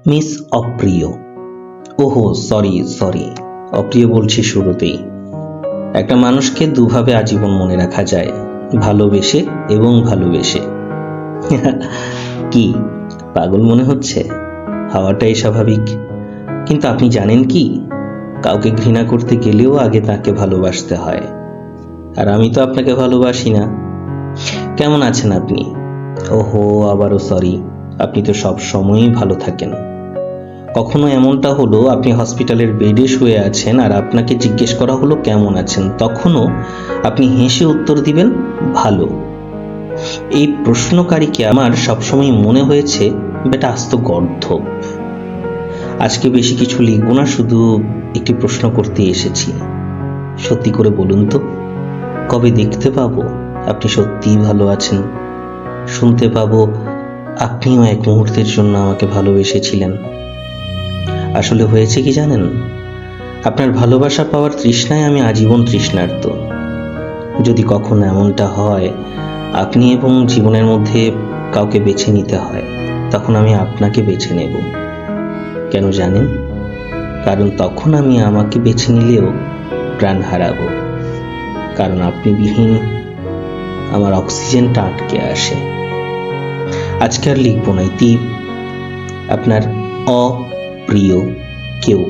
Miss অপ্রিয়। ওহো, sorry, অপ্রিয় বলছি শুরুতেই। একটা মানুষকে দুভাবে আজীবন মনে রাখা যায়, ভালোবেসে এবং ভালোবেসে। কি পাগল মনে হচ্ছে? হওয়াটাই স্বাভাবিক। কিন্তু আপনি জানেন কি, কাউকে ঘৃণা করতে গেলেও আগে তাকে ভালোবাসতে হয়। আর আমি তো আপনাকে ভালোবাসি না। কেমন আছেন আপনি? ওহো, আবারও সরি। আপনি তো সব সময়ই ভালো থাকেন। কখনো এমনটা হলো আপনি হসপিটালের বেডে শুয়ে আছেন আর আপনাকে জিজ্ঞেস করা হলো কেমন আছেন, তখনও আপনি হেসে উত্তর দিবেন ভালো। এই প্রশ্নকারীকে আমার সবসময় মনে হয়েছে বেটা আস্ত গর্ধব। আজকে বেশি কিছু লিখবো না, শুধু একটি প্রশ্ন করতে এসেছি। সত্যি করে বলুন তো, কবে দেখতে পাবো আপনি সত্যিই ভালো আছেন? শুনতে পাবো আপনিও এক মুহূর্তের জন্য আমাকে ভালোবেসেছিলেন। আসলে হয়েছে কি জানেন, আপনার ভালোবাসা পাওয়ার তৃষ্ণায় আমি আজীবন তৃষ্ণার্ত। যদি কখনো এমনটা হয় আপনি এবং জীবনের মধ্যে কাউকে বেছে নিতে হয়, তখন আমি আপনাকে বেছে নেব। কেন জানেন? কারণ তখন আমি আমাকে বেছে নিলেও প্রাণ হারাবো। কারণ আপনি বিহীন আমার অক্সিজেনটা আটকে আসে। আজকে আর লিখবো না, ইতি। আপনার অপ্রিয় কেউ।